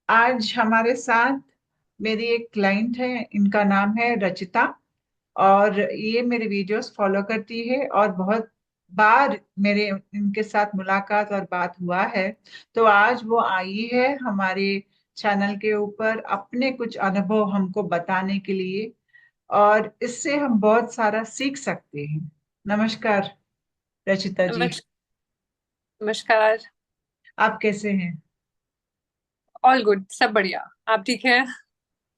आज हमारे साथ मेरी एक क्लाइंट है, इनका नाम है रचिता। और ये मेरे वीडियोस फॉलो करती है और बहुत बार मेरे इनके साथ मुलाकात और बात हुआ है। तो आज वो आई है हमारे चैनल के ऊपर अपने कुछ अनुभव हमको बताने के लिए, और इससे हम बहुत सारा सीख सकते हैं। नमस्कार रचिता जी। नमस्- नमस्कार। आप कैसे हैं? ऑल गुड, सब बढ़िया। आप ठीक हैं?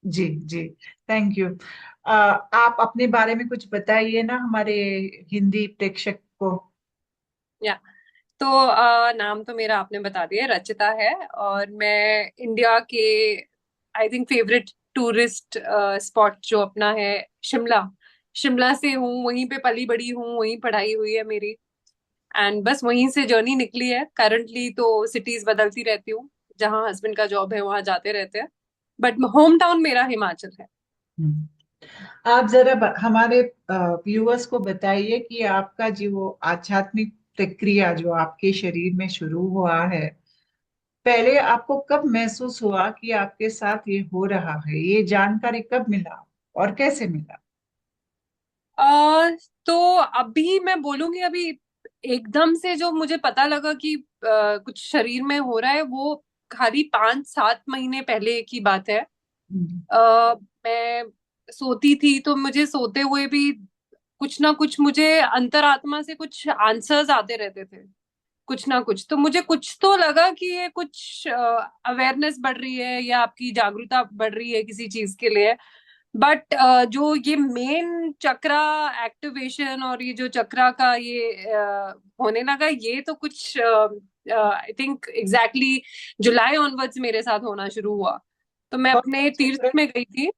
जी जी, थैंक यू। आप अपने बारे में कुछ बताइए ना हमारे हिंदी प्रेक्षक को। या तो नाम तो मेरा आपने बता दिया, रचिता है। और मैं इंडिया के I think favourite tourist spot जो अपना है, शिमला। शिमला से हूँ, वहीं पे पली बड़ी हूँ, वहीं पढ़ाई हुई है मेरी। एंड बस वहीं से जर्नी निकली है। करंटली तो सिटीज बदलती रहती हूँ, जहाँ हस्बैंड का जॉब है वहां जाते रहते हैं। बट होम टाउन मेरा हिमाचल है। हम्म। आप जरा हमारे व्यूअर्स को बताइए कि आपका जो आध्यात्मिक प्रक्रिया जो आपके शरीर में शुरू हुआ है, पहले आपको कब महसूस हुआ कि आपके साथ ये हो रहा है? ये जानकारी कब मिला और कैसे मिला? आ, तो अभी मैं बोलूंगी, अभी एकदम से जो मुझे पता लगा कि कुछ शरीर में हो रहा है, वो खाली 5-7 महीने पहले की बात है। हम्म। मैं सोती थी तो मुझे सोते हुए भी कुछ ना कुछ, मुझे अंतरात्मा से कुछ आंसर्स आते रहते थे। कुछ ना कुछ तो मुझे कुछ तो लगा कि ये कुछ अवेयरनेस बढ़ रही है या आपकी जागरूकता बढ़ रही है किसी चीज के लिए। बट जो ये मेन चक्रा एक्टिवेशन और ये जो चक्रा का ये होने लगा, ये तो कुछ I think exactly July onwards मेरे साथ होना शुरू हुआ। तो मैं कौन अपने सा तीर्थ चक्र? में गई थी।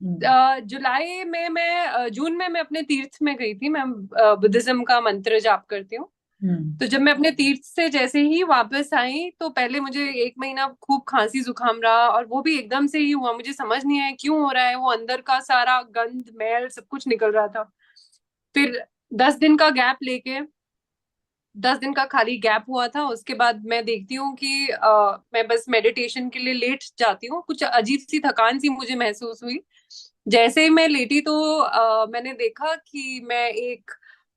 हम्म। जुलाई में मैं जून में मैं अपने तीर्थ में गई थी। मैं बुद्धिज्म का मंत्र जाप करती हूँ। हम्म। तो जब मैं अपने तीर्थ से जैसे ही वापस आई, तो पहले मुझे 1 महीना खूब खांसी जुकाम रहा, और वो भी एकदम से ही हुआ। मुझे समझ नहीं आया क्यों हो रहा है, वो अंदर का सारा गंद मैल सब कुछ निकल रहा था। फिर 10 दिन का गैप लेके, 10 दिन का खाली गैप हुआ था। उसके बाद मैं देखती हूँ कि मैं बस मेडिटेशन के लिए लेट जाती हूँ। कुछ अजीब सी थकान सी मुझे महसूस हुई। जैसे ही मैं लेटी तो मैंने देखा कि मैं एक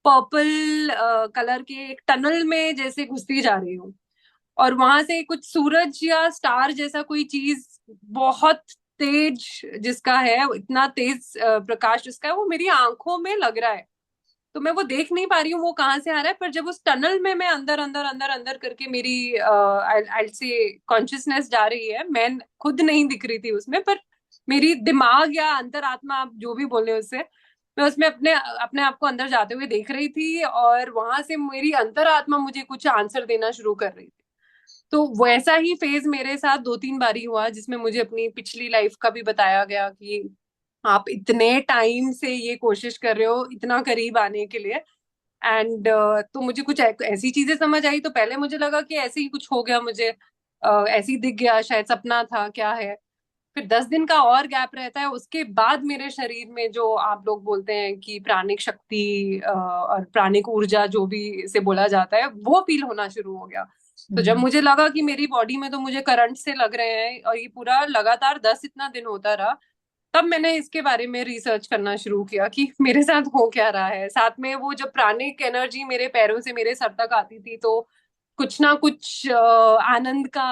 पर्पल कलर के एक टनल में जैसे घुसती जा रही हूँ। और वहां से कुछ सूरज या स्टार जैसा कोई चीज, बहुत तेज जिसका है, इतना तेज प्रकाश जिसका है, वो मेरी आंखों में लग रहा है। तो मैं वो देख नहीं पा रही हूँ वो कहाँ से आ रहा है। पर जब उस टनल में मैं अंदर अंदर अंदर अंदर करके मेरी आई से कॉन्शियसनेस जा रही है, मैं खुद नहीं दिख रही थी उसमें, पर मेरी दिमाग या अंतरात्मा, आप जो भी बोले उससे, मैं उसमें अपने अपने आप को अंदर जाते हुए देख रही थी। और वहां से मेरी अंतरात्मा मुझे कुछ आंसर देना शुरू कर रही थी। तो वैसा ही फेज मेरे साथ 2-3 बारी हुआ, जिसमें मुझे अपनी पिछली लाइफ का भी बताया गया कि आप इतने टाइम से ये कोशिश कर रहे हो इतना करीब आने के लिए। एंड तो मुझे कुछ ऐसी चीजें समझ आई। तो पहले मुझे लगा कि ऐसे ही कुछ हो गया मुझे, ऐसे ही दिख गया, शायद सपना था, क्या है। फिर 10 दिन का और गैप रहता है, उसके बाद मेरे शरीर में जो आप लोग बोलते हैं कि प्राणिक शक्ति और प्राणिक ऊर्जा जो भी इसे बोला जाता है, वो फील होना शुरू हो गया। तो जब हम्म। मुझे लगा कि मेरी बॉडी में तो मुझे करंट से लग रहे हैं, और ये पूरा लगातार 10 इतना दिन होता रहा, तब मैंने इसके बारे में रिसर्च करना शुरू किया कि मेरे साथ हो क्या रहा है। साथ में वो जब प्राणिक एनर्जी मेरे पैरों से मेरे सर तक आती थी, तो कुछ ना कुछ आनंद का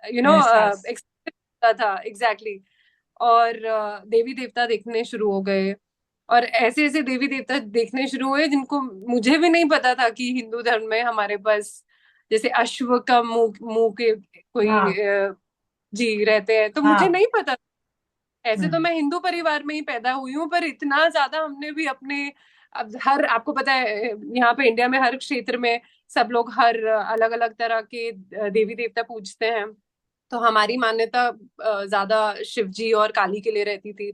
यू नो एहसास। एक्सपीरियंस था एग्जैक्टली exactly। और देवी देवता देखने शुरू हो गए। और ऐसे ऐसे देवी देवता देखने शुरू हुए जिनको मुझे भी नहीं पता था कि हिंदू धर्म में हमारे पास जैसे अश्व का मुंह मुंह के कोई हाँ जी रहते हैं, तो मुझे हाँ। नहीं पता। ऐसे तो हम्म। मैं हिंदू परिवार में ही पैदा हुई हूँ, पर इतना ज्यादा हमने भी अपने, अब हर, आपको पता है यहाँ पे इंडिया में हर क्षेत्र में सब लोग हर अलग अलग तरह के देवी देवता पूजते हैं। तो हमारी मान्यता ज्यादा शिव जी और काली के लिए रहती थी।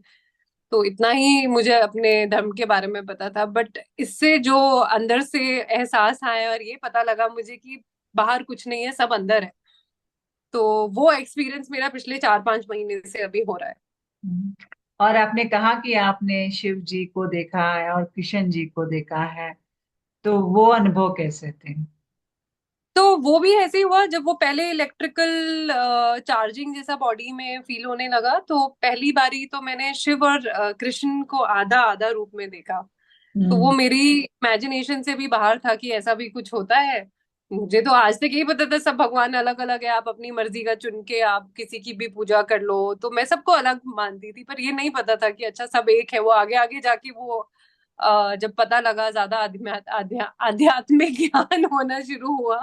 तो इतना ही मुझे अपने धर्म के बारे में पता था। बट इससे जो अंदर से एहसास आया और ये पता लगा मुझे कि बाहर कुछ नहीं है, सब अंदर है। तो वो एक्सपीरियंस मेरा पिछले 4-5 महीने से अभी हो रहा है। हम्म। और आपने कहा कि आपने शिव जी को देखा है और कृष्ण जी को देखा है, तो वो अनुभव कैसे थे? तो वो भी ऐसे ही हुआ जब वो पहले इलेक्ट्रिकल चार्जिंग जैसा बॉडी में फील होने लगा, तो पहली बारी तो मैंने शिव और कृष्ण को आधा आधा रूप में देखा। तो वो हम्म। मेरी इमेजिनेशन से भी बाहर था कि ऐसा भी कुछ होता है। मुझे तो आज तक यही पता था सब भगवान अलग अलग है, आप अपनी मर्जी का चुन के आप किसी की भी पूजा कर लो, तो मैं सबको अलग मानती थी। पर ये नहीं पता था कि अच्छा सब एक है। वो आगे आगे जाके वो जब पता लगा, ज्यादा आध्यात्मिक ज्ञान होना शुरू हुआ,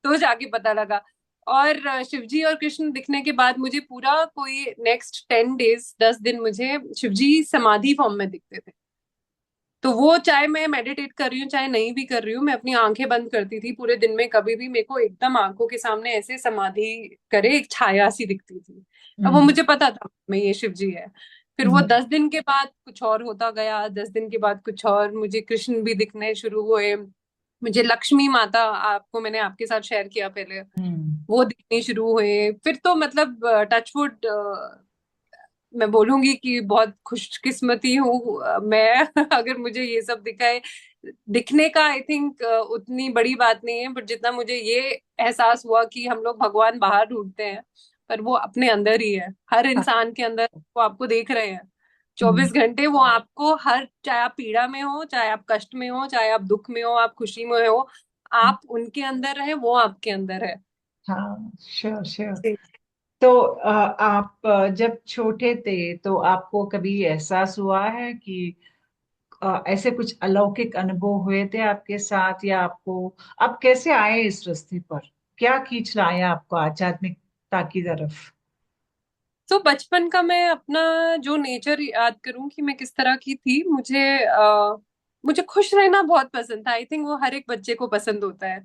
तो जाके पता लगा। और शिवजी और कृष्ण दिखने के बाद मुझे पूरा कोई नेक्स्ट 10 डेज, 10 दिन मुझे शिवजी समाधि फॉर्म में दिखते थे। तो वो चाहे मैं मेडिटेट कर रही हूँ चाहे नहीं भी कर रही हूँ, मैं अपनी आंखें बंद करती थी पूरे दिन में, कभी भी मेरे को एकदम आंखों के सामने ऐसे समाधि करे एक छाया सी दिखती थी। अब वो हम्म। मुझे पता था मैं ये शिव जी है। फिर वो हम्म। 10 दिन के बाद कुछ और होता गया, 10 दिन के बाद कुछ और, मुझे कृष्ण भी दिखने शुरू हुए, मुझे लक्ष्मी माता, आपको मैंने आपके साथ शेयर किया पहले, हम्म। वो दिखने शुरू हुए। फिर तो मतलब टचवुड, मैं बोलूंगी कि बहुत खुशकिस्मती हूँ मैं अगर मुझे ये सब दिखा है। दिखने का आई थिंक उतनी बड़ी बात नहीं है, बट जितना मुझे ये एहसास हुआ कि हम लोग भगवान बाहर ढूंढते हैं, पर वो अपने अंदर ही है, हर हाँ। इंसान के अंदर। वो आपको देख रहे हैं हम्म। 24 घंटे। वो आपको हर, चाहे आप पीड़ा में हो, चाहे आप कष्ट में हो, चाहे आप दुख में हो, आप खुशी में हो, आप उनके अंदर है, वो आपके अंदर है। हाँ, श्योर श्योर। जी। तो आप जब छोटे थे तो आपको कभी एहसास हुआ है कि ऐसे कुछ अलौकिक अनुभव हुए थे आपके साथ, या आपको आप कैसे आए इस रास्ते पर? क्या खींच लाया आपको आध्यात्मिकता की तरफ? तो बचपन का मैं अपना जो नेचर याद करूं कि मैं किस तरह की थी, मुझे खुश रहना बहुत पसंद था। आई थिंक वो हर एक बच्चे को पसंद होता है।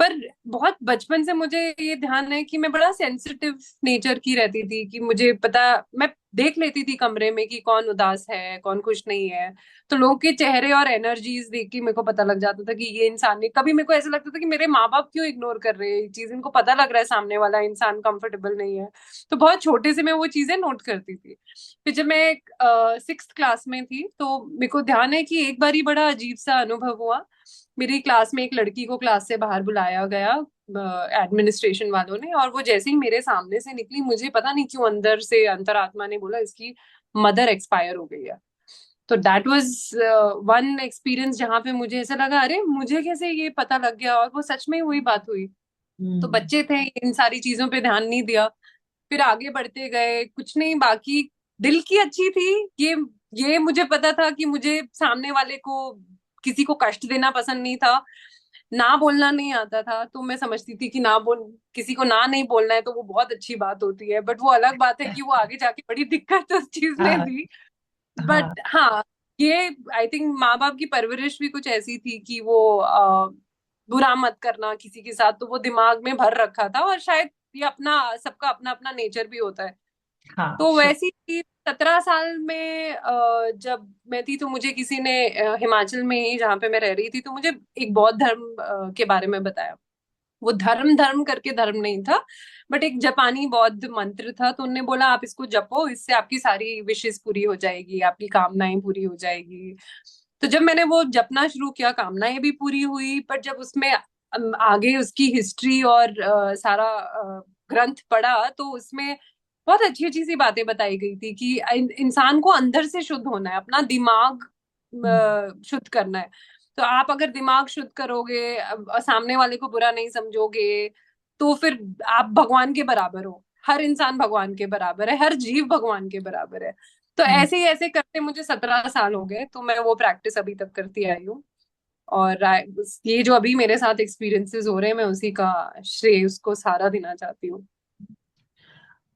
पर बहुत बचपन से मुझे ये ध्यान है कि मैं बड़ा सेंसिटिव नेचर की रहती थी, कि मुझे पता, मैं देख लेती थी कमरे में कि कौन उदास है कौन खुश नहीं है। तो लोगों के चेहरे और एनर्जीज देख के मेरे को पता लग जाता था कि ये इंसान ने, कभी मेरे को ऐसा लगता था कि मेरे माँ बाप क्यों इग्नोर कर रहे हैं ये चीज, इनको पता लग रहा है सामने वाला इंसान कंफर्टेबल नहीं है। तो बहुत छोटे से मैं वो चीजें नोट करती थी। फिर जब मैं 6th क्लास में थी तो मेरे को ध्यान है कि एक बार ही बड़ा अजीब सा अनुभव हुआ। मेरी क्लास में एक लड़की को क्लास से बाहर बुलाया गया एडमिनिस्ट्रेशन वालों ने, और वो जैसे ही मेरे सामने से निकली, मुझे पता नहीं क्यों अंदर से अंतरात्मा ने बोला इसकी मदर एक्सपायर हो गई है। तो दैट वाज वन एक्सपीरियंस जहां पे मुझे ऐसा लगा, अरे मुझे कैसे ये पता लग गया, और वो सच में वही बात हुई। तो हम्म। बच्चे थे, इन सारी चीजों पे ध्यान नहीं दिया। फिर आगे बढ़ते गए, कुछ नहीं, बाकी दिल की अच्छी थी। ये मुझे पता था कि मुझे सामने वाले को, किसी को कष्ट देना पसंद नहीं था। ना बोलना नहीं आता था, तो मैं समझती थी कि ना बोल, किसी को ना नहीं बोलना है तो वो बहुत अच्छी बात होती है। बट वो अलग बात है कि वो आगे जाके बड़ी दिक्कत उस चीज में हाँ। दी। हाँ। बट हाँ, ये आई थिंक माँ बाप की परवरिश भी कुछ ऐसी थी कि वो बुरा मत करना किसी के साथ, तो वो दिमाग में भर रखा था। और शायद ये अपना, सबका अपना अपना नेचर भी होता है। हाँ, तो श्योर। वैसी थी 17 साल में जब मैं थी, तो मुझे किसी ने हिमाचल में ही जहाँ पे मैं रह रही थी, तो मुझे एक बौद्ध धर्म के बारे में बताया। वो धर्म धर्म करके धर्म नहीं था, बट एक जापानी बौद्ध मंत्र था। तो उनने बोला आप इसको जपो, इससे आपकी सारी विशेष पूरी हो जाएगी, आपकी कामनाएं पूरी हो जाएगी। तो जब मैंने वो जपना शुरू किया, कामनाएं भी पूरी हुई। पर जब उसमें आगे उसकी हिस्ट्री और सारा ग्रंथ पढ़ा, तो उसमें बहुत अच्छी अच्छी सी बातें बताई गई थी कि इंसान को अंदर से शुद्ध होना है, अपना दिमाग हम्म। शुद्ध करना है। तो आप अगर दिमाग शुद्ध करोगे, सामने वाले को बुरा नहीं समझोगे, तो फिर आप भगवान के बराबर हो। हर इंसान भगवान के बराबर है, हर जीव भगवान के बराबर है। तो हम्म। ऐसे ही ऐसे करते मुझे 17 साल हो गए, तो मैं वो प्रैक्टिस अभी तक करती आई हूँ। और ये जो अभी मेरे साथ एक्सपीरियंसेस हो रहे हैं, मैं उसी का श्रेय उसको सारा देना चाहती हूँ।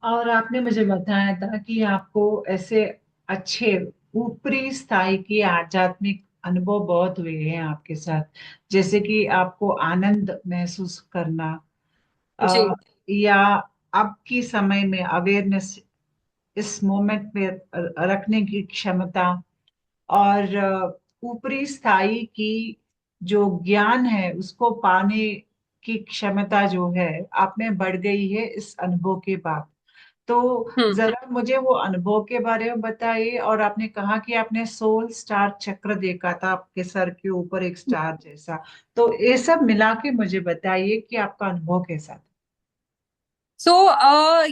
और आपने मुझे बताया था कि आपको ऐसे अच्छे ऊपरी स्थाई की आध्यात्मिक अनुभव बहुत हुए हैं आपके साथ, जैसे कि आपको आनंद महसूस करना, जी। या आपकी समय में अवेयरनेस इस मोमेंट में रखने की क्षमता, और ऊपरी स्थाई की जो ज्ञान है उसको पाने की क्षमता जो है आप में बढ़ गई है इस अनुभव के बाद। तो हम्म। जरा मुझे वो अनुभव के बारे में बताइए। और आपने कहा कि आपने सोल स्टार चक्र देखा था आपके सर के ऊपर एक स्टार जैसा, तो ये सब मिला के मुझे बताइए कि आपका अनुभव कैसा था। सो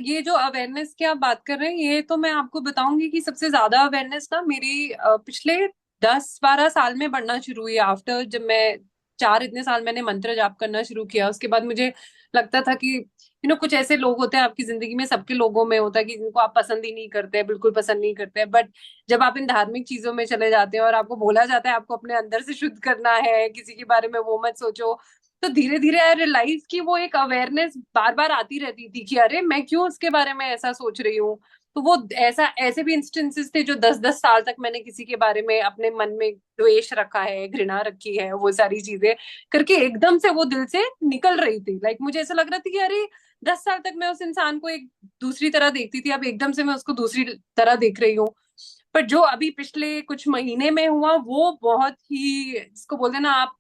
ये जो अवेयरनेस की आप बात कर रहे हैं, ये तो मैं आपको बताऊंगी कि सबसे ज्यादा अवेयरनेस ना मेरी पिछले 10-12 साल में बढ़ना शुरू हुई, आफ्टर जब मैं 4 इतने साल मैंने मंत्र जाप करना शुरू किया। उसके बाद मुझे लगता था कि कुछ ऐसे लोग होते हैं आपकी जिंदगी में, सबके लोगों में होता है कि जिनको आप पसंद ही नहीं करते, बिल्कुल पसंद नहीं करते, बट जब आप इन धार्मिक चीजों में चले जाते हैं और आपको बोला जाता है आपको अपने अंदर से शुद्ध करना है, किसी के बारे में वो मत सोचो, तो धीरे धीरे आई रियलाइज की वो एक अवेयरनेस बार बार आती रहती थी कि अरे मैं क्यों उसके बारे में ऐसा सोच रही हूँ। तो वो ऐसा ऐसे भी इंस्टेंसेस थे जो 10-10 साल तक मैंने किसी के बारे में अपने मन में द्वेष रखा है, घृणा रखी है, वो सारी चीजें करके एकदम से वो दिल से निकल रही थी। लाइक मुझे ऐसा लग रहा था कि अरे 10 साल तक मैं उस इंसान को एक दूसरी तरह देखती थी, अब एकदम से मैं उसको दूसरी तरह देख रही हूँ। पर जो अभी पिछले कुछ महीने में हुआ वो बहुत ही, जिसको बोलते हैं ना आप,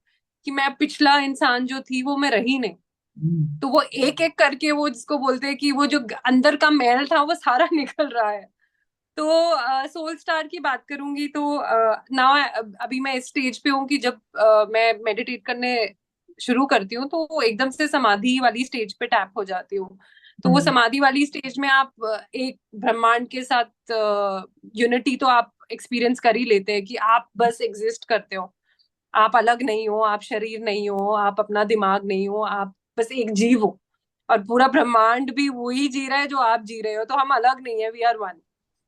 कि मैं पिछला इंसान जो थी वो मैं रही नहीं। हम्म। तो वो एक एक करके वो जिसको बोलते हैं कि वो जो अंदर का मैल था वो सारा निकल रहा है। तो सोल स्टार की बात करूंगी तो ना अभी मैं इस स्टेज पे हूँ कि जब मैं मेडिटेट करने शुरू करती हूँ तो वो एकदम से समाधि वाली स्टेज पे टैप हो जाती हूँ। तो वो हम्म। समाधि वाली स्टेज में आप एक ब्रह्मांड के साथ यूनिटी तो आप एक्सपीरियंस कर ही लेते हैं कि आप बस एग्जिस्ट करते हो, आप अलग नहीं हो, आप शरीर नहीं हो, आप अपना दिमाग नहीं हो, आप बस एक जीव हो। और पूरा ब्रह्मांड भी वही जी रहा है जो आप जी रहे हो, तो हम अलग नहीं है, वी आर वन।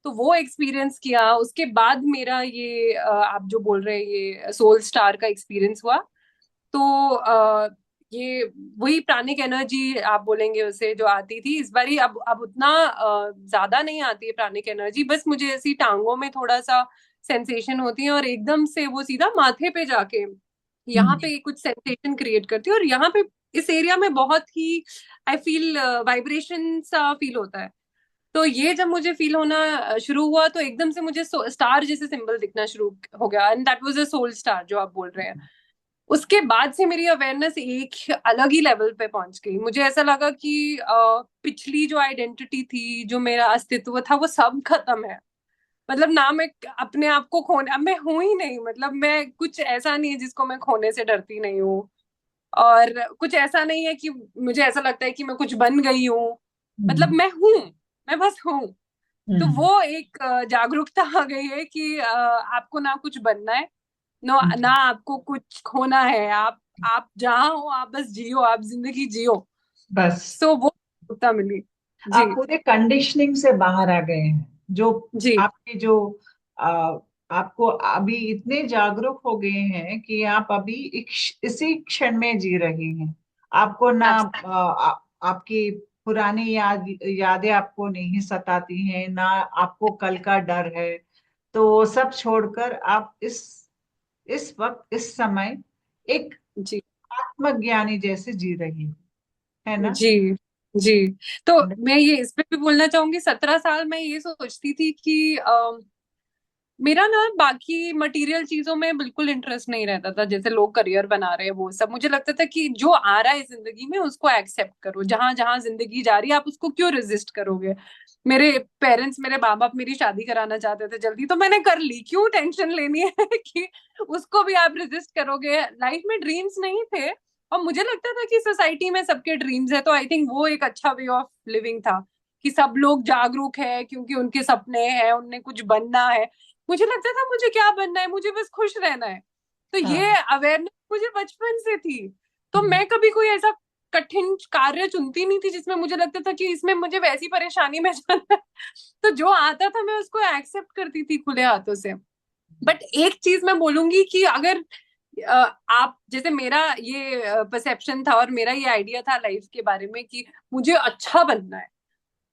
तो वो एक्सपीरियंस किया, उसके बाद मेरा ये आप जो बोल रहे हैं ये सोल स्टार का एक्सपीरियंस हुआ। तो ये वही प्राणिक एनर्जी आप बोलेंगे उसे, जो आती थी इस बारी, अब उतना ज्यादा नहीं आती है प्राणिक एनर्जी, बस मुझे ऐसी टांगों में थोड़ा सा सेंसेशन होती है और एकदम से वो सीधा माथे पे जाके यहाँ हम्म। पे कुछ सेंसेशन क्रिएट करती है। और यहाँ पे इस एरिया में बहुत ही आई फील वाइब्रेशन सा फील होता है। तो ये जब मुझे फील होना शुरू हुआ तो एकदम से मुझे स्टार जैसे सिंबल दिखना शुरू हो गया, and that was a soul star जो आप बोल रहे हैं। उसके बाद से मेरी अवेयरनेस एक अलग ही लेवल पे पहुंच गई। मुझे ऐसा लगा कि पिछली जो आइडेंटिटी थी, जो मेरा अस्तित्व था, वो सब खत्म है। मतलब ना मैं अपने आप को खोने, अब मैं हूं ही नहीं, मतलब मैं कुछ ऐसा नहीं है जिसको मैं खोने से डरती नहीं हूँ, और कुछ ऐसा नहीं है कि मुझे ऐसा लगता है कि मैं कुछ बन गई हूँ। मतलब हम्म। मैं हूँ, मैं बस हूँ। तो हम्म। वो एक जागरूकता आ गई है कि आपको ना कुछ बनना है, नो ना आपको कुछ खोना है। आप जहाँ हो आप बस जियो, आप जिंदगी जियो। बस सो वो जागरूकता मिली। जी। आप पूरे कंडीशनिंग से बाहर आ गए हैं। जो जी। आपके जो आ, आपको अभी इतने जागरूक हो गए हैं कि आप अभी इसी क्षण में जी रहे हैं। आपको ना आपकी पुरानी यादें आपको नहीं सताती हैं, ना आपको कल का डर है। तो वो सब छोड़कर आप इस वक्त इस समय एक जी। आत्मज्ञानी जैसे जी रही हैं, है ना? जी। जी। तो मैं ये इस पे भी बोलना चाहूंगी, 17 साल मैं ये सोचती थी कि मेरा ना बाकी मटेरियल चीजों में बिल्कुल इंटरेस्ट नहीं रहता था, जैसे लोग करियर बना रहे हैं वो सब। मुझे लगता था कि जो आ रहा है जिंदगी में उसको एक्सेप्ट करो, जहां जहां जिंदगी जा रही है आप उसको क्यों रेजिस्ट करोगे। मेरे पेरेंट्स, मेरे माँ बाप मेरी शादी कराना चाहते थे जल्दी, तो मैंने कर ली, क्यों टेंशन लेनी है कि उसको भी आप रेजिस्ट करोगे। लाइफ में ड्रीम्स नहीं थे, और मुझे लगता था कि सोसाइटी में सबके ड्रीम्स है, तो आई थिंक वो एक अच्छा वे ऑफ लिविंग था कि सब लोग जागरूक है क्योंकि उनके सपने हैं, उन्हें कुछ बनना है। मुझे लगता था मुझे क्या बनना है, मुझे बस खुश रहना है। तो ये हाँ। अवेयरनेस मुझे बचपन से थी। तो हम्म। मैं कभी कोई ऐसा कठिन कार्य चुनती नहीं थी जिसमें मुझे लगता था कि इसमें मुझे वैसी परेशानी में जाना है। तो जो आता था मैं उसको एक्सेप्ट करती थी खुले हाथों से। बट एक चीज मैं बोलूंगी कि अगर आप जैसे, मेरा ये परसेप्शन था और मेरा ये आइडिया था लाइफ के बारे में कि मुझे अच्छा बनना है,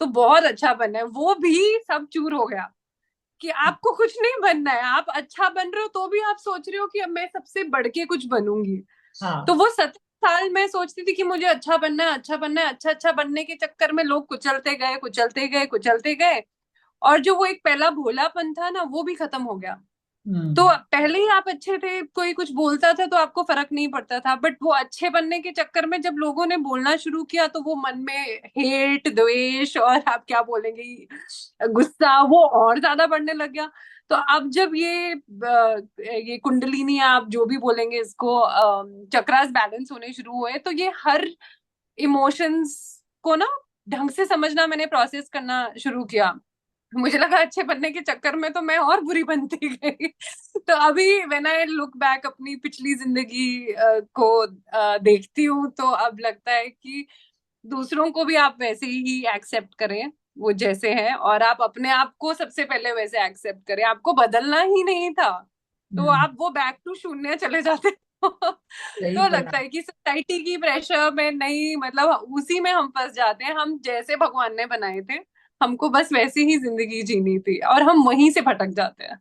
तो बहुत अच्छा बनना है, वो भी सब चूर हो गया कि आपको कुछ नहीं बनना है। आप अच्छा बन रहे हो तो भी आप सोच रहे हो कि अब मैं सबसे बढ़ के कुछ बनूंगी। तो हाँ। वो 17 साल मैं सोचती थी कि मुझे अच्छा बनना है, अच्छा बनना है, अच्छा अच्छा बनने के चक्कर में लोग कुचलते गए, कुचलते गए, कुचलते गए। और जो वो एक पहला भोलापन था ना वो भी खत्म हो गया हम्म। तो पहले ही आप अच्छे थे, कोई कुछ बोलता था तो आपको फर्क नहीं पड़ता था, बट वो अच्छे बनने के चक्कर में जब लोगों ने बोलना शुरू किया तो वो मन में हेट, द्वेष और आप क्या बोलेंगे, गुस्सा, वो और ज्यादा बढ़ने लग गया। तो अब जब ये कुंडलिनी, आप जो भी बोलेंगे इसको, चक्रास बैलेंस होने शुरू हुए, तो ये हर इमोशंस को ना ढंग से समझना मैंने, प्रोसेस करना शुरू किया। मुझे लगा अच्छे बनने के चक्कर में तो मैं और बुरी बनती गई। तो अभी व्हेन आई लुक बैक अपनी पिछली जिंदगी को देखती हूँ, तो अब लगता है कि दूसरों को भी आप वैसे ही एक्सेप्ट करें, वो जैसे हैं, और आप अपने आप को सबसे पहले वैसे एक्सेप्ट करें। आपको बदलना ही नहीं था, तो हम्म। आप वो बैक टू शून्य चले जाते हो। सही तो बोला। लगता है कि सोसाइटी की प्रेशर में नहीं, मतलब उसी में हम फंस जाते हैं। हम जैसे भगवान ने बनाए थे, हमको बस वैसी ही जिंदगी जीनी थी, और हम वहीं से भटक जाते हैं।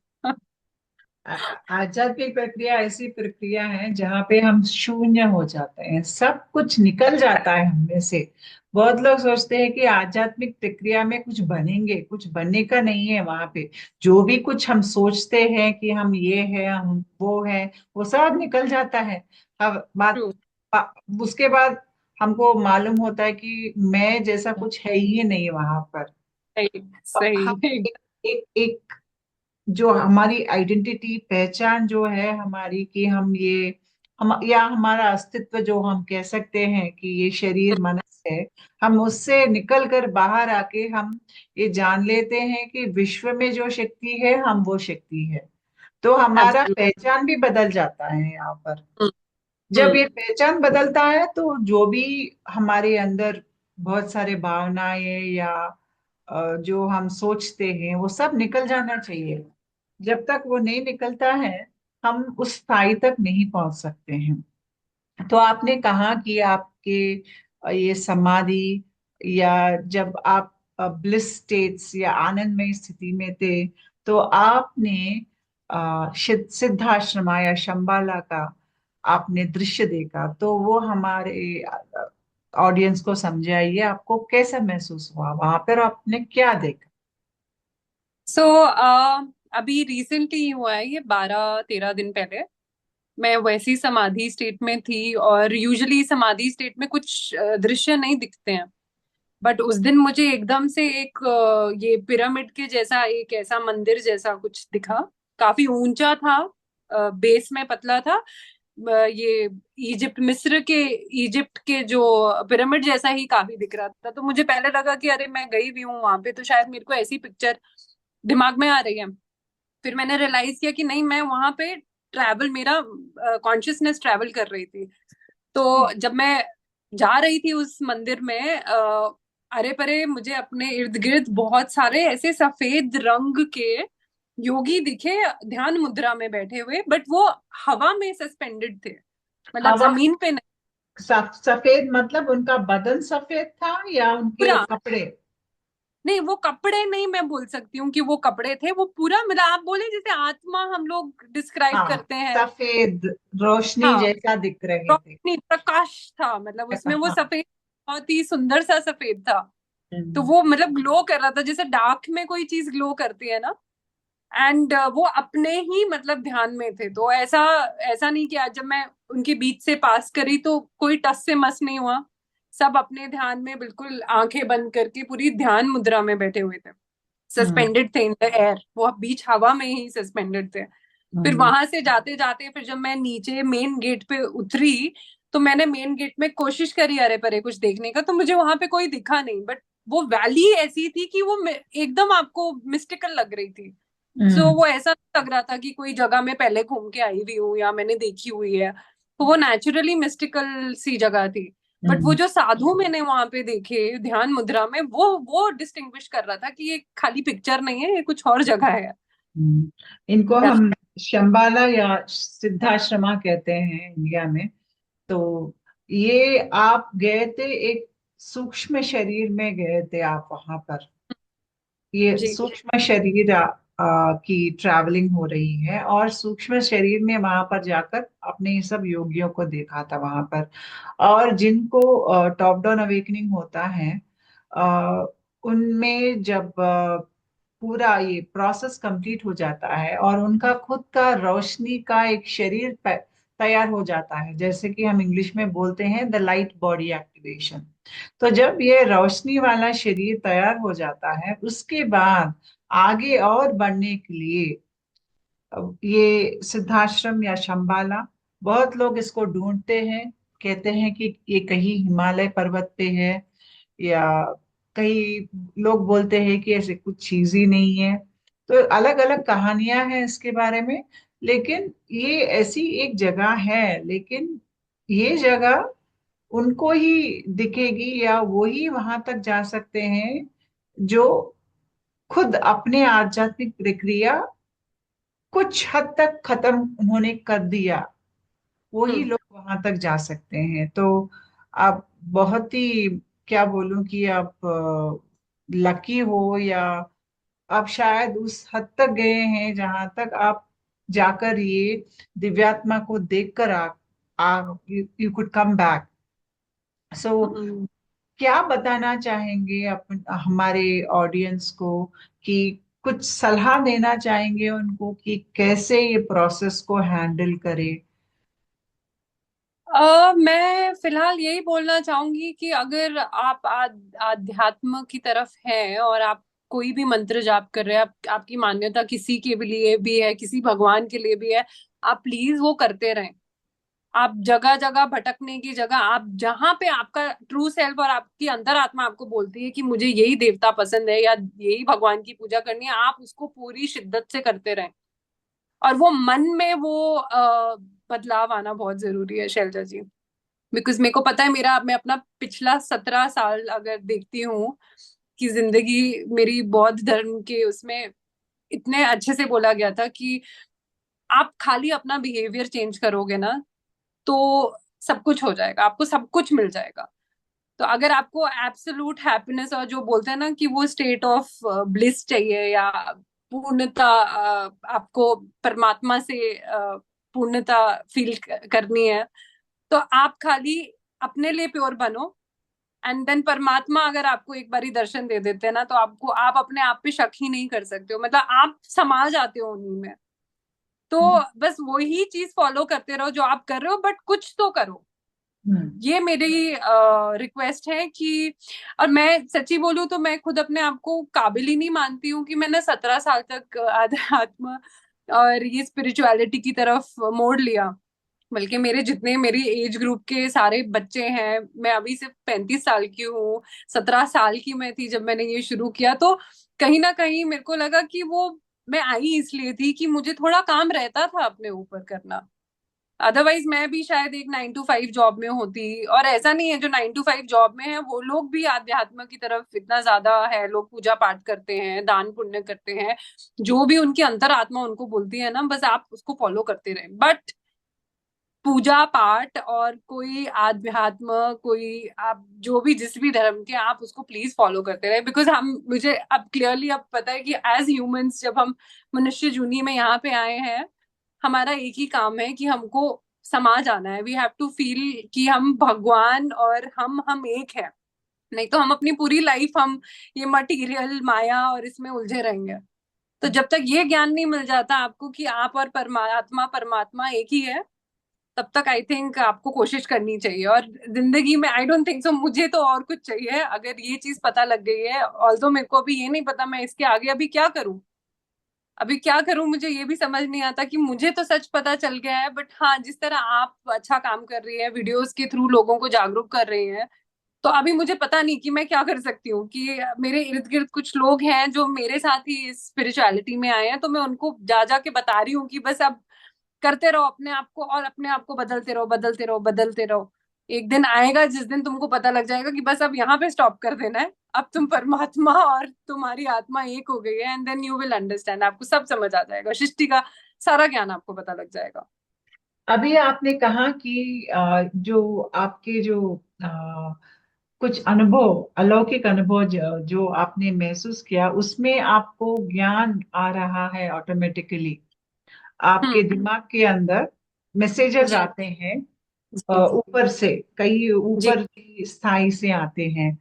आध्यात्मिक प्रक्रिया ऐसी प्रक्रिया है जहाँ पे हम शून्य हो जाते हैं, सब कुछ निकल जाता है हमें से। बहुत लोग सोचते हैं कि आध्यात्मिक प्रक्रिया में कुछ बनेंगे, कुछ बनने का नहीं है वहां पे। जो भी कुछ हम सोचते हैं कि हम ये है, हम वो है, वो सब निकल जाता है। अब बात ट्रू। उसके बाद हमको मालूम होता है कि मैं जैसा कुछ है ही नहीं वहां पर। सही हम सही। एक जो हमारी आइडेंटिटी, पहचान जो है हमारी, कि हम ये, हम या हमारा अस्तित्व जो हम कह सकते हैं कि ये शरीर मनुष्य है, हम उससे निकल कर बाहर आके हम ये जान लेते हैं कि विश्व में जो शक्ति है हम वो शक्ति है। तो हमारा एब्सोल्युटली। पहचान भी बदल जाता है यहाँ पर। जब ये पहचान बदलता है तो जो भी हमारे अंदर बहुत सारे भावनाएं या जो हम सोचते हैं वो सब निकल जाना चाहिए। जब तक वो नहीं निकलता है हम उस स्थाई तक नहीं पहुंच सकते हैं। तो आपने कहा कि आपके ये समाधि, या जब आप ब्लिस स्टेट्स या आनंदमय स्थिति में थे, तो आपने सिद्धाश्रमा या शंबाला का आपने दृश्य देखा, तो वो हमारे ऑडियंस को समझाइए, आपको कैसा महसूस हुआ वहां पर, आपने क्या देखा? सो अभी रिसेंटली हुआ है, ये 12-13 दिन पहले मैं वैसी समाधि स्टेट में थी। और यूजुअली समाधि स्टेट में कुछ दृश्य नहीं दिखते हैं, बट उस दिन मुझे एकदम से एक ये पिरामिड के जैसा, एक ऐसा मंदिर जैसा कुछ दिखा। काफी ऊंचा था, बेस में पतला था। ये इजिप्ट, मिस्र के, इजिप्ट के जो पिरामिड जैसा ही काफी दिख रहा था। तो मुझे पहले लगा कि अरे मैं गई भी हूँ वहां पे, तो शायद मेरे को ऐसी पिक्चर दिमाग में आ रही है। फिर मैंने रियलाइज किया कि नहीं, मैं वहां पे ट्रैवल, मेरा कॉन्शियसनेस ट्रैवल कर रही थी। तो जब मैं जा रही थी उस मंदिर में, अरे परे मुझे अपने इर्द गिर्द बहुत सारे ऐसे सफेद रंग के योगी दिखे, ध्यान मुद्रा में बैठे हुए, बट वो हवा में सस्पेंडेड थे, मतलब हवा, जमीन पे नहीं। सफेद मतलब उनका बदन सफेद था या उनके पूरा, कपड़े? नहीं वो कपड़े नहीं, मैं बोल सकती हूँ कि वो कपड़े थे, वो पूरा, मतलब आप बोले जैसे आत्मा हम लोग डिस्क्राइब हाँ, करते हैं। सफेद रोशनी हाँ, जैसा दिख रहे थे। रोशनी, प्रकाश था, मतलब उसमें वो हाँ। सफेद, बहुत ही सुंदर सा सफेद था। तो हम्म। वो मतलब ग्लो कर रहा था, जैसे डार्क में कोई चीज ग्लो करती है ना। एंड वो अपने ही मतलब ध्यान में थे। तो ऐसा ऐसा नहीं कि आज जब मैं उनके बीच से पास करी तो कोई टस से मस नहीं हुआ। सब अपने ध्यान में बिल्कुल आंखें बंद करके पूरी ध्यान मुद्रा में बैठे हुए थे, हम्म। सस्पेंडेड थे इन द एयर, वो बीच हवा में ही सस्पेंडेड थे। फिर हम्म। वहां से जाते जाते, फिर जब मैं नीचे मेन गेट पे उतरी, तो मैंने मेन गेट में कोशिश करी अरे परे कुछ देखने का, तो मुझे वहां पे कोई दिखा नहीं। बट वो वैली ऐसी थी कि वो एकदम आपको मिस्टिकल लग रही थी। सो हम्म। वो ऐसा लग रहा था कि कोई जगह में पहले घूम के आई हुई हूँ या मैंने देखी हुई है। तो वो नेचुरली मिस्टिकल सी जगह थी। बट वो हम्म। जो साधु मैंने वहां पे देखे ध्यान मुद्रा में, वो डिस्टिंग्विश कर रहा था कि ये खाली पिक्चर नहीं है, ये कुछ और जगह है। हम्म। इनको हम शंबाला या सिद्धाश्रमा कहते हैं इंडिया में। तो ये आप गए थे एक सूक्ष्म शरीर में गए थे आप वहां पर। ये जी। सूक्ष्म शरीर की ट्रैवलिंग हो रही है, और सूक्ष्म शरीर में वहां पर जाकर अपने ये सब योगियों को देखा था वहां पर। और जिनको टॉप डाउन अवेकनिंग होता है, उनमें जब पूरा ये प्रोसेस कंप्लीट हो जाता है और उनका खुद का रोशनी का एक शरीर तैयार हो जाता है, जैसे कि हम इंग्लिश में बोलते हैं द लाइट बॉडी एक्टिवेशन। तो जब ये रोशनी वाला शरीर तैयार हो जाता है, उसके बाद आगे और बढ़ने के लिए ये सिद्धाश्रम या शंबाला, बहुत लोग इसको ढूंढते हैं, कहते हैं कि ये कहीं हिमालय पर्वत पे है, या कई लोग बोलते हैं कि ऐसे कुछ चीज ही नहीं है। तो अलग अलग कहानियां हैं इसके बारे में। लेकिन ये ऐसी एक जगह है, लेकिन ये जगह उनको ही दिखेगी या वो ही वहां तक जा सकते हैं जो खुद अपने आध्यात्मिक प्रक्रिया कुछ हद तक खत्म उन्होंने कर दिया, वो ही हम्म। लोग वहां तक जा सकते हैं। तो आप बहुत ही, क्या बोलूं कि आप लकी हो, या आप शायद उस हद तक गए हैं जहां तक आप जाकर ये दिव्यात्मा को देखकर आ यू कुड कम बैक। सो हम्म। क्या बताना चाहेंगे हमारे ऑडियंस को, कि कुछ सलाह देना चाहेंगे उनको कि कैसे ये प्रोसेस को हैंडल करे? मैं फिलहाल यही बोलना चाहूंगी कि अगर आप आध्यात्म की तरफ हैं और आप कोई भी मंत्र जाप कर रहे हैं, आपकी मान्यता किसी के भी लिए भी है, किसी भगवान के लिए भी है, आप प्लीज वो करते रहें। आप जगह जगह भटकने की जगह, आप जहां पे आपका ट्रू सेल्फ और आपकी अंतर आत्मा आपको बोलती है कि मुझे यही देवता पसंद है या यही भगवान की पूजा करनी है, आप उसको पूरी शिद्दत से करते रहें। और वो मन में वो बदलाव आना बहुत जरूरी है शैलजा जी। बिकॉज मेरे को पता है, मेरा मैं अपना पिछला 17 साल अगर देखती हूँ कि जिंदगी मेरी बौद्ध धर्म के उसमें इतने अच्छे से बोला गया था कि आप खाली अपना बिहेवियर चेंज करोगे ना, तो सब कुछ हो जाएगा, आपको सब कुछ मिल जाएगा। तो अगर आपको एब्सोल्यूट हैप्पीनेस और जो बोलते हैं ना कि वो स्टेट ऑफ ब्लिस चाहिए, या पूर्णता, आपको परमात्मा से पूर्णता फील करनी है, तो आप खाली अपने लिए प्योर बनो। एंड देन परमात्मा अगर आपको एक बारी दर्शन दे देते हैं ना, तो आपको, आप अपने आप पे शक ही नहीं कर सकते हो, मतलब आप समा जाते हो उन्हीं में। तो बस वही चीज फॉलो करते रहो जो आप कर रहे हो, बट कुछ तो करो। हम्म। ये मेरी रिक्वेस्ट है कि, और मैं सच्ची बोलूं तो मैं खुद अपने आप को काबिल ही नहीं मानती हूँ कि मैंने 17 साल तक आध्यात्म और ये स्पिरिचुअलिटी की तरफ मोड़ लिया। बल्कि मेरे जितने मेरी एज ग्रुप के सारे बच्चे हैं, मैं अभी सिर्फ 35 साल की हूँ, 17 साल की मैं थी जब मैंने ये शुरू किया। तो कहीं ना कहीं मेरे को लगा कि वो मैं आई इसलिए थी कि मुझे थोड़ा काम रहता था अपने ऊपर करना। अदरवाइज मैं भी शायद एक 9 to 5 जॉब में होती। और ऐसा नहीं है जो 9 to 5 जॉब में है वो लोग भी आध्यात्म की तरफ इतना ज्यादा है, लोग पूजा पाठ करते हैं, दान पुण्य करते हैं, जो भी उनकी अंतर आत्मा उनको बोलती है ना, बस आप उसको फॉलो करते रहें। बट पूजा पाठ और कोई आध्यात्म, कोई आप जो भी जिस भी धर्म के, आप उसको प्लीज फॉलो करते रहे। बिकॉज हम, मुझे अब क्लियरली अब पता है कि एज ह्यूमंस जब हम मनुष्य जूनी में यहाँ पे आए हैं, हमारा एक ही काम है कि हमको समाज आना है। वी हैव टू फील कि हम भगवान और हम एक है। नहीं तो हम अपनी पूरी लाइफ हम ये मटीरियल माया और इसमें उलझे रहेंगे। तो जब तक ये ज्ञान नहीं मिल जाता आपको कि आप और परमात्मा परमात्मा एक ही है, तब तक आई थिंक आपको कोशिश करनी चाहिए। और जिंदगी में आई डोंट थिंक सो मुझे तो और कुछ चाहिए। अगर ये चीज पता लग गई है, ऑल्दो मेरे को अभी ये नहीं पता मैं इसके आगे अभी क्या करूं, अभी क्या करूं, मुझे ये भी समझ नहीं आता कि मुझे तो सच पता चल गया है। बट हाँ, जिस तरह आप अच्छा काम कर रही है, वीडियोस के थ्रू लोगों को जागरूक कर रही हैं, तो अभी मुझे पता नहीं कि मैं क्या कर सकती हूँ। कि मेरे इर्द गिर्द कुछ लोग हैं जो मेरे साथ ही इस स्पिरिचुअलिटी में आए हैं, तो मैं उनको जा जा के बता रही हूँ कि बस अब करते रहो अपने आप को, और अपने आप को बदलते रहो, बदलते रहो, बदलते रहो। एक दिन आएगा जिस दिन तुमको पता लग जाएगा कि बस अब यहाँ पे स्टॉप कर देना है, अब तुम परमात्मा और तुम्हारी आत्मा एक हो गई है। And then you will understand, आपको सब समझ आ जाएगा, सृष्टि का सारा ज्ञान आपको पता लग जाएगा। अभी आपने कहा कि जो आपके जो कुछ अनुभव, अलौकिक अनुभव जो आपने महसूस किया, उसमें आपको ज्ञान आ रहा है ऑटोमेटिकली, आपके हम्म। दिमाग के अंदर मैसेजेस जी। आते हैं, जी। ऊपर से, कई जी। ऊपर की स्थाई से आते हैं।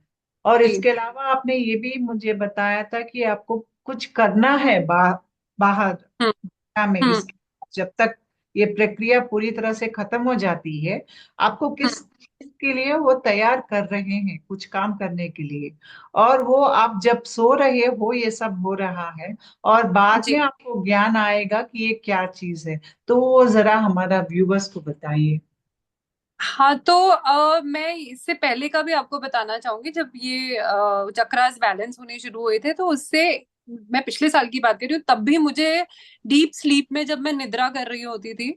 और जी। इसके अलावा आपने ये भी मुझे बताया था कि आपको कुछ करना है बाहर हम्म। दुनिया में, हम्म। इसके जब तक ये प्रक्रिया पूरी तरह से खत्म हो जाती है, आपको हम्म। किस चीज के लिए वो तैयार कर रहे हैं कुछ काम करने के लिए, और वो आप जब सो रहे हो ये सब हो रहा है, और बाद जी। में आपको ज्ञान आएगा कि ये क्या चीज है। तो वो जरा हमारा व्यूवर्स को बताइए। हाँ, तो मैं इससे पहले का भी आपको बताना चाहूंगी। जब ये चक्रास बैलेंस होने शुरू हुए थे, तो उससे, मैं पिछले साल की बात कर रही हूँ, तब भी मुझे डीप स्लीप में जब मैं निद्रा कर रही होती थी,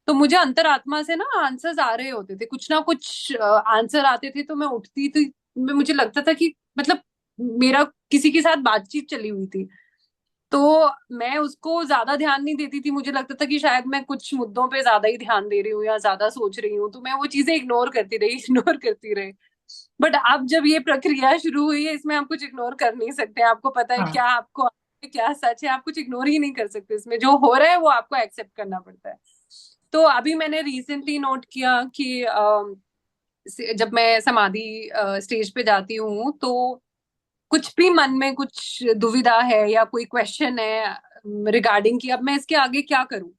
तो मुझे अंतरात्मा से ना आंसर्स आ रहे होते थे, कुछ ना कुछ आंसर आते थे। तो मैं उठती थी, मुझे लगता था कि मतलब मेरा किसी के साथ बातचीत चली हुई थी। तो मैं उसको ज्यादा ध्यान नहीं देती थी, मुझे लगता था कि शायद मैं कुछ मुद्दों पे ज्यादा ही ध्यान दे रही हूँ या ज्यादा सोच रही हूँ, तो मैं वो चीजें इग्नोर करती रही इग्नोर करती रही। बट अब जब ये प्रक्रिया शुरू हुई है, इसमें आप कुछ इग्नोर कर नहीं सकते। आपको पता है हाँ। क्या आपको, क्या सच है, आप कुछ इग्नोर ही नहीं कर सकते। इसमें जो हो रहा है वो आपको एक्सेप्ट करना पड़ता है। तो अभी मैंने रिसेंटली नोट किया कि जब मैं समाधि स्टेज पे जाती हूँ, तो कुछ भी मन में कुछ दुविधा है या कोई क्वेश्चन है रिगार्डिंग कि अब मैं इसके आगे क्या करूं,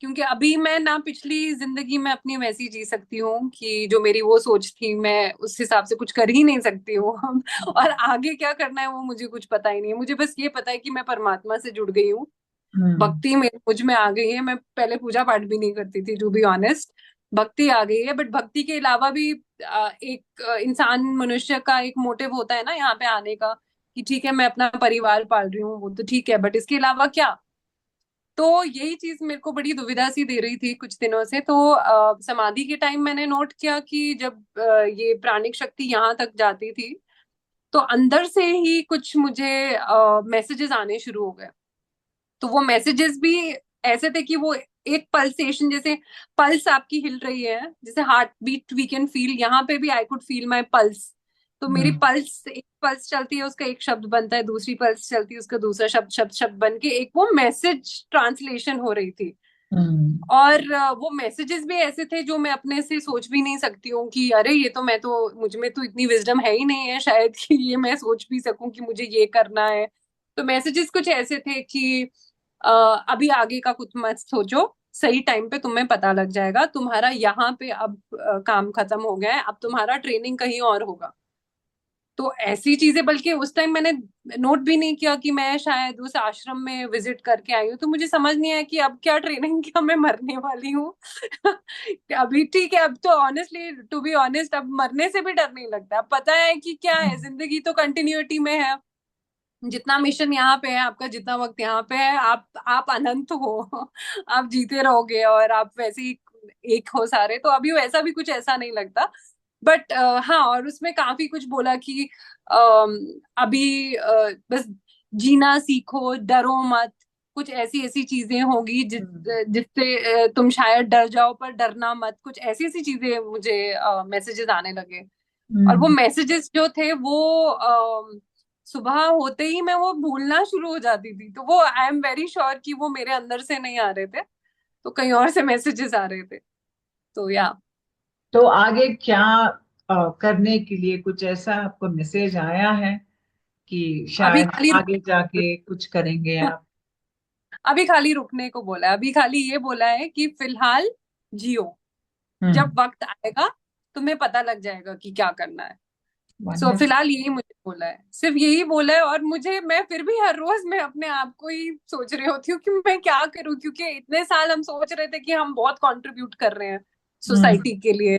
क्योंकि अभी मैं ना पिछली जिंदगी में अपनी वैसी जी सकती हूँ कि जो मेरी वो सोच थी, मैं उस हिसाब से कुछ कर ही नहीं सकती हूँ और आगे क्या करना है वो मुझे कुछ पता ही नहीं है। मुझे बस ये पता है कि मैं परमात्मा से जुड़ गई हूँ, हम्म। भक्ति में मुझ में आ गई है। मैं पहले पूजा पाठ भी नहीं करती थी, टू बी ऑनेस्ट। भक्ति आ गई है, बट भक्ति के अलावा भी एक इंसान मनुष्य का एक मोटिव होता है ना यहाँ पे आने का, कि ठीक है मैं अपना परिवार पाल रही हूँ, वो तो ठीक है, बट इसके अलावा क्या। तो यही चीज मेरे को बड़ी दुविधा सी दे रही थी कुछ दिनों से। तो समाधि के टाइम मैंने नोट किया कि जब ये प्राणिक शक्ति यहाँ तक जाती थी, तो अंदर से ही कुछ मुझे मैसेजेस आने शुरू हो गए। तो वो मैसेजेस भी ऐसे थे कि वो एक पल्सेशन, जैसे पल्स आपकी हिल रही है, जैसे heart beat we can feel, यहाँ पे भी I could feel my pulse. तो मेरी हम्म। पल्स, एक पल्स चलती है उसका एक शब्द बनता है, दूसरी पल्स चलती है उसका दूसरा शब्द शब्द शब्द बन के एक वो मैसेज ट्रांसलेशन हो रही थी। हम्म। और वो मैसेजेस भी ऐसे थे जो मैं अपने से सोच भी नहीं सकती हूँ कि अरे ये तो, मैं तो, मुझ में तो इतनी विजडम है ही नहीं है शायद कि ये मैं सोच भी सकूं कि मुझे ये करना है। तो मैसेजेस कुछ ऐसे थे कि अ, अभी आगे का कुछ मत सोचो, सही टाइम पे तुम्हें पता लग जाएगा, तुम्हारा यहाँ पे अब काम खत्म हो गया है, अब तुम्हारा ट्रेनिंग कहीं और होगा। तो ऐसी चीजें, बल्कि उस टाइम मैंने नोट भी नहीं किया कि मैं शायद उस आश्रम में विजिट करके आई हूँ। तो मुझे समझ नहीं आया कि अब क्या ट्रेनिंग, क्या मैं मरने वाली हूँ अभी ठीक है, अब तो ऑनेस्टली टू बी ऑनेस्ट अब मरने से भी डर नहीं लगता। अब पता है कि क्या है, हम्म। जिंदगी तो कंटिन्यूटी में है। जितना मिशन यहाँ पे है आपका, जितना वक्त यहाँ पे है, आप अनंत हो आप जीते रहोगे और आप वैसे ही एक हो सारे। तो अभी वैसा भी कुछ ऐसा नहीं लगता। बट हाँ, और उसमें काफी कुछ बोला कि अभी बस जीना सीखो, डरो मत। कुछ ऐसी ऐसी चीजें होगी हम्म। जिससे तुम शायद डर जाओ, पर डरना मत। कुछ ऐसी ऐसी चीजें मुझे मैसेजेस आने लगे। और वो हम्म। मैसेजेस जो थे वो सुबह होते ही मैं वो भूलना शुरू हो जाती थी। तो वो आई एम वेरी श्योर कि वो मेरे अंदर से नहीं आ रहे थे, तो कहीं और से मैसेजेस आ रहे थे। तो या तो आगे क्या करने के लिए कुछ ऐसा आपको मैसेज आया है कि अभी शायद खाली आगे जाके कुछ करेंगे आप? अभी खाली रुकने को बोला है। अभी खाली ये बोला है कि फिलहाल जियो, हम्म। जब वक्त आएगा तुम्हें पता लग जाएगा कि क्या करना है। So wonderful. फिलहाल यही मुझे बोला है, सिर्फ यही बोला है। और मुझे, मैं फिर भी हर रोज मैं अपने आप को ही सोच रही होती हूँ कि मैं क्या करूँ, क्योंकि इतने साल हम सोच रहे थे कि हम बहुत कंट्रीब्यूट कर रहे हैं हम्म। सोसाइटी के लिए,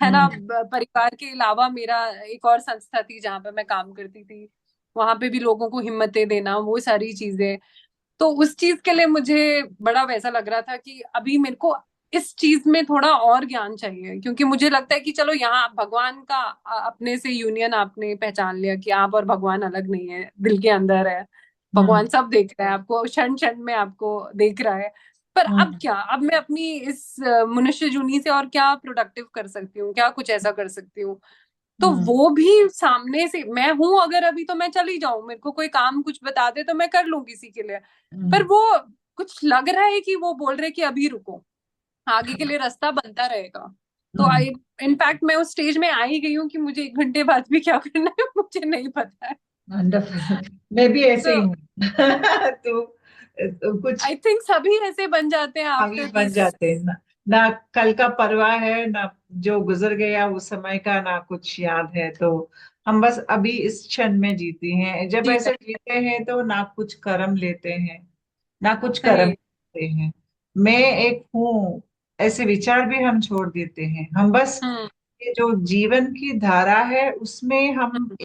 है ना। हम्म। परिवार के अलावा मेरा एक और संस्था थी जहाँ पे मैं काम करती थी, वहां पे भी लोगों को हिम्मतें देना, वो सारी चीजें। तो उस चीज के लिए मुझे बड़ा वैसा लग रहा था कि अभी मेरे को इस चीज में थोड़ा और ज्ञान चाहिए, क्योंकि मुझे लगता है कि चलो यहाँ आप भगवान का अपने से यूनियन आपने पहचान लिया कि आप और भगवान अलग नहीं है, दिल के अंदर है। हम्म। भगवान सब देख रहा है आपको, क्षण क्षण में आपको देख रहा है। पर अब हम्म। क्या, अब मैं अपनी इस मनुष्य जूनी से और क्या प्रोडक्टिव कर सकती हूँ, क्या कुछ ऐसा कर सकती हूँ। तो हम्म। वो भी सामने से मैं हूं अगर, अभी तो मैं चली जाऊं, मेरे को कोई काम कुछ बता दे तो मैं कर लूं किसी के लिए। पर हम्म। वो कुछ लग रहा है कि वो बोल रहे कि अभी रुको, आगे के लिए रास्ता बनता रहेगा। तो हम्म। आई, इनफैक्ट मैं उस स्टेज में आ ही गई हूँ कि मुझे 1 घंटे बाद भी क्या करना है मुझे नहीं पता है। वंडरफुल। मैं भी ऐसे ही तो हूँ। तो कुछ आई थिंक सभी ऐसे बन जाते हैं अभी आफ्टर बन दिस। जाते हैं ना। ना कल का परवाह है, ना जो गुजर गया उस समय का, ना कुछ याद है। तो हम बस अभी इस क्षण में जीते हैं। जब जी ऐसे जीते हैं तो ना कुछ कर्म लेते हैं, ना कुछ कर्म सही। करते हैं। मैं एक हूँ, ऐसे विचार भी हम छोड़ देते हैं। हम बस हम्म। ये जो जीवन की धारा है उसमें हम्म।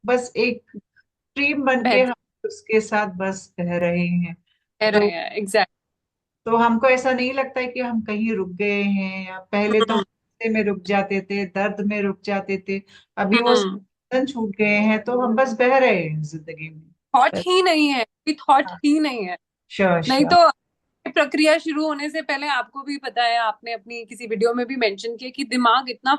बस एक स्ट्रीम बन के बेहतर हम उसके साथ बस बह रहे हैं। कह तो रहे हैं, एग्जैक्ट। तो हमको ऐसा नहीं लगता है कि हम कहीं रुक गए हैं, या पहले तो हम हम्म। गुस्से में रुक जाते थे, दर्द में रुक जाते थे। अभी वो हम्म। साधन छूट गए हैं, तो हम बस बह रहे हैं जिंदगी में। थॉट बस। ही नहीं है, कोई थॉट हाँ, ही नहीं है। श्योर नहीं श्योर। तो प्रक्रिया शुरू होने से पहले आपको भी पता है, आपने अपनी किसी वीडियो में भी मेंशन किया कि दिमाग इतना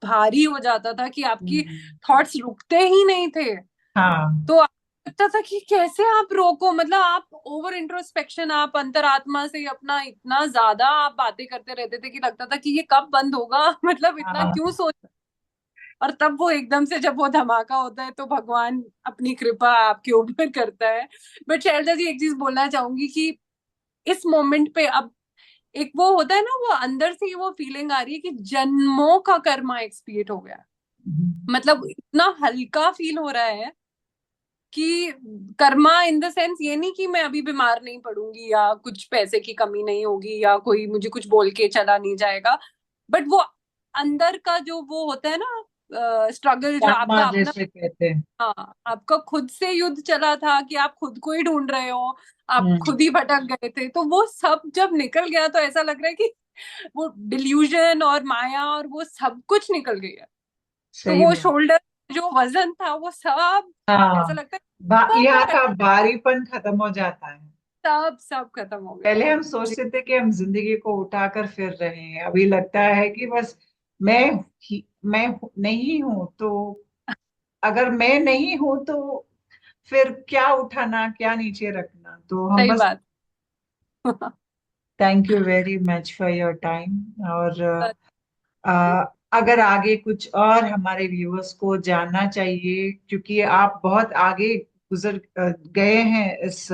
भारी हो जाता था कि आपकी थॉट्स रुकते ही नहीं थे। हाँ तो आपको लगता था कि कैसे आप रोको, मतलब आप ओवर इंट्रोस्पेक्शन, आप अंतरात्मा से अपना इतना ज्यादा आप बातें करते रहते थे कि लगता था कि ये कब बंद होगा। मतलब इतना हाँ। क्यों सोच। और तब वो एकदम से जब वो धमाका होता है तो भगवान अपनी कृपा आपके ऊपर करता है। बट शैलजा जी, एक चीज बोलना चाहूंगी कि इस मोमेंट पे अब एक वो होता है ना, वो अंदर से ही वो फीलिंग आ रही है कि जन्मों का कर्मा एक्सपिएट हो गया। मतलब इतना हल्का फील हो रहा है कि कर्मा इन द सेंस ये नहीं कि मैं अभी बीमार नहीं पड़ूंगी या कुछ पैसे की कमी नहीं होगी या कोई मुझे कुछ बोल के चला नहीं जाएगा। बट वो अंदर का जो वो होता है ना, स्ट्रगल जो कर्मा आपका अपना। जैसे कहते हैं। हाँ, आपका खुद से युद्ध चला था कि आप खुद को ही ढूंढ रहे हो, आप हम्म। खुद ही भटक गए थे, तो वो सब जब निकल गया तो ऐसा लग रहा है कि वो डिल्यूजन और माया और वो सब कुछ निकल गया। तो सही वो बात। शोल्डर जो वजन था वो सब ऐसा हाँ, लगता है सब वो यहाँ का भारीपन खत्म हो जाता है। सब सब खत्म हो गया। पहले हम जी सोचते थे कि हम जिंदगी को उठाकर फिर रहे हैं, अभी लगता है कि बस मैं नहीं हूं तो, अगर मैं नहीं हूं तो फिर क्या उठाना, क्या नीचे रखना। तो हम सही बस बात। Thank you very much for your time. और अगर आगे कुछ और हमारे व्यूअर्स को जानना चाहिए, क्योंकि आप बहुत आगे गुजर गए हैं इस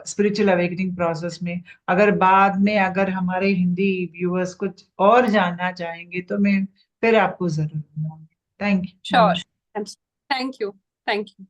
स्पिरिचुअल अवेकनिंग प्रोसेस में। अगर बाद में अगर हमारे हिंदी व्यूअर्स कुछ और जानना चाहेंगे तो मैं फिर आपको जरूर बताऊंगी। Thank you, sure. नमस्कार। Thank you. Thank you.